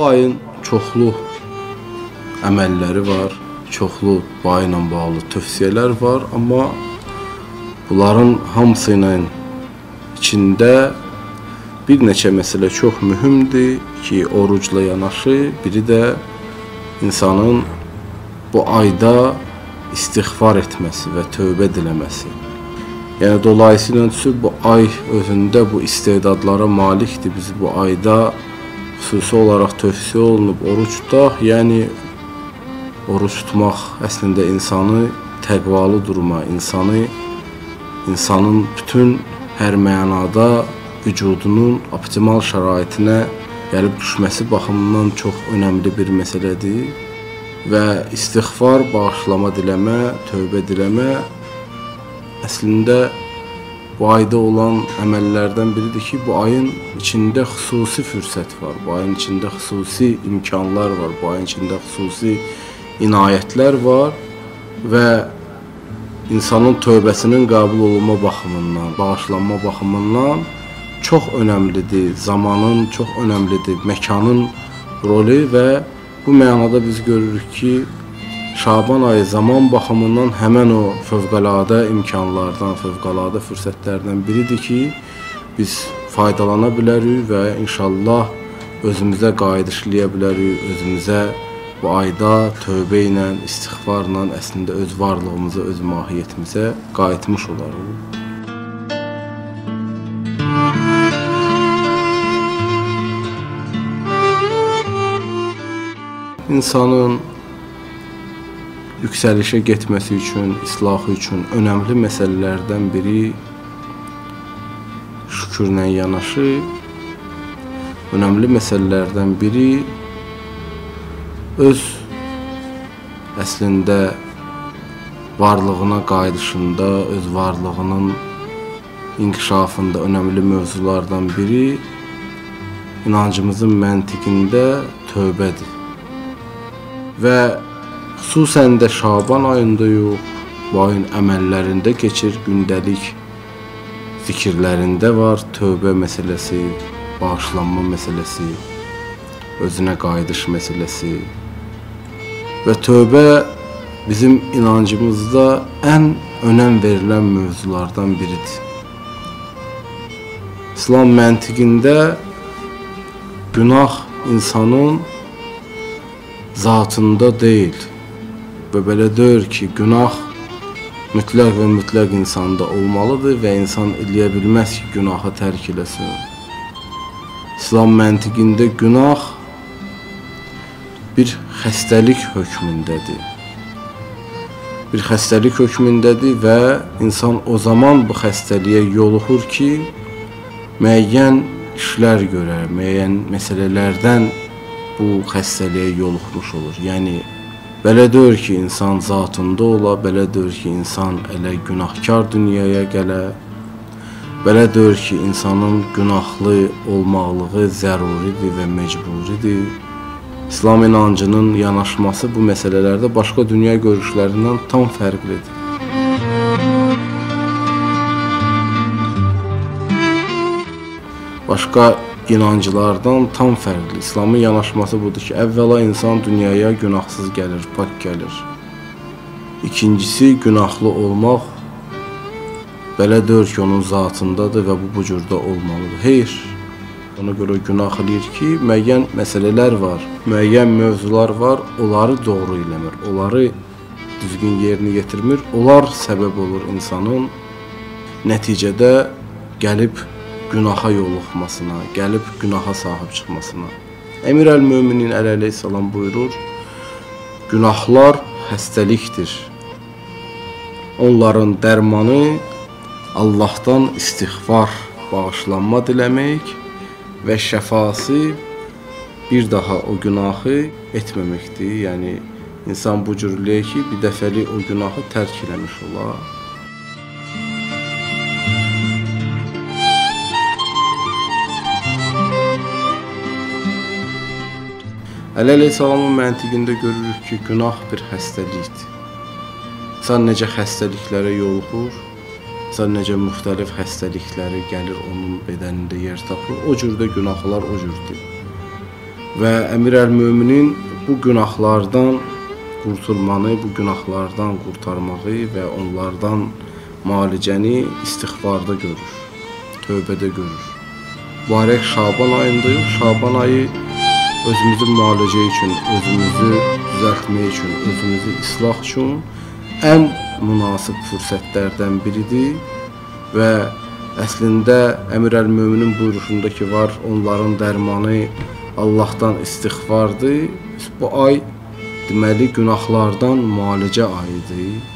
Bu ayın çoxlu əməlləri var, çoxlu bu ayla bağlı tövsiyələr var, amma bunların hamısı ilə içində bir neçə məsələ çox mühümdür ki, orucla yanaşı, biri də insanın bu ayda istiğfar etməsi və tövbə diləməsi. Yəni, dolayısıyla bu ay özündə bu istedadlara malikdir. Biz bu ayda xüsusi olaraq tövsiyə olunub oruç tutaq. Yəni, oruç tutmaq əslində insanı təqvalı durma, insanın bütün hər mənada vücudunun optimal şəraitinə gəlib düşməsi baxımından çox önəmli bir məsələdir. Və istiğfar, bağışlama diləmə, tövbə diləmə əslində bu ayda olan əməllərdən biridir ki, bu ayın içində xüsusi fürsət var, bu ayın içində xüsusi imkanlar var, bu ayın içində xüsusi inayətlər var və insanın tövbəsinin qəbul olunma baxımından, bağışlanma baxımından çox önəmlidir, zamanın çox önəmlidir, məkanın rolu və bu mənada biz görürük ki, Şaban ayı zaman baxımından həmən o fövqəladə imkanlardan, fövqəladə fürsətlərdən biridir ki, biz faydalana bilərik və inşallah özümüzə qayıdışlaya bilərik, özümüzə bu ayda tövbə ilə, istiğfarla əslində öz varlığımıza, öz mahiyyətimizə qayıtmış olarıq. İnsanın yüksəlişə getməsi üçün, islahı üçün önəmli məsələlərdən biri şükürlə yanaşı, önəmli məsələlərdən biri öz əslində varlığına qayıdışında, öz varlığının inkişafında önəmli mövzulardan biri inancımızın məntiqində tövbədir. Və xüsusən də Şaban ayında yox, bu ayın əməllərində keçir, gündəlik fikirlərində var tövbə məsələsi, bağışlanma məsələsi, özünə qayıdış məsələsi. Və tövbə bizim inancımızda ən önəm verilən mövzulardan biridir. İslam məntiqində günah insanın zatında deyil və belə deyir ki, günah mütləq və mütləq insanda olmalıdır və insan eləyə bilməz ki, günahı tərk eləsin. İslam məntiqində günah bir xəstəlik hökmündədir. Bir xəstəlik hökmündədir və insan o zaman bu xəstəliyə yoluxur ki, müəyyən işlər görər, müəyyən məsələlərdən bu xəstəliyə yoluxmuş olur. Yəni, belə deyir ki, insan zatında ola, belə deyir ki, insan elə günahkar dünyaya gələ, belə deyir ki, insanın günahlı olmaqlığı zəruridir və məcburidir. İslam inancının yanaşması bu məsələlərdə başqa dünya görüşlərindən tam fərqlidir. Başqa inancılardan tam fərqli. İslamın yanaşması budur ki, əvvəla insan dünyaya günahsız gəlir, pak gəlir. İkincisi, günahlı olmaq belə deyir ki, onun zatındadır və bu cürdə olmalıdır. Xeyr, ona görə günah eləyir ki, müəyyən məsələlər var, müəyyən mövzular var, onları doğru eləmir, onları düzgün yerini yetirmir, onlar səbəb olur insanın nəticədə gəlib günaha yoluxmasına, gəlib günaha sahib çıxmasına. Əmir əl-Möminin əleyhissalam buyurur, günahlar xəstəlikdir. Onların dərmanı Allahdan istiğfar, bağışlanma diləmək və şəfası bir daha o günahı etməməkdir. Yəni, insan bu cür eləyir ki, bir dəfəlik o günahı tərk eləmiş olar. Əli əleyhissalamın məntiqində görürük ki, günah bir xəstəlikdir. İnsan necə xəstəliklərə yoluxur, insan necə müxtəlif xəstəlikləri gəlir onun bədənində yer tapır, o cürdə günahlar o cürdür. və Əmir əl-Möminin bu günahlardan qurtulmanı, bu günahlardan qurtarmağı və onlardan müalicəni istiğfarda görür, tövbədə görür. Mübarək Şaban ayındayıq. Şaban ayı özümüzü müalicə üçün, özümüzü düzəltmək üçün, özümüzü islah üçün ən münasib fürsətlərdən biridir və əslində Əmir əl-Möminin buyruğundakı var, onların dərmanı Allahdan istiğfardır. Bu ay deməli günahlardan müalicə ayıdır.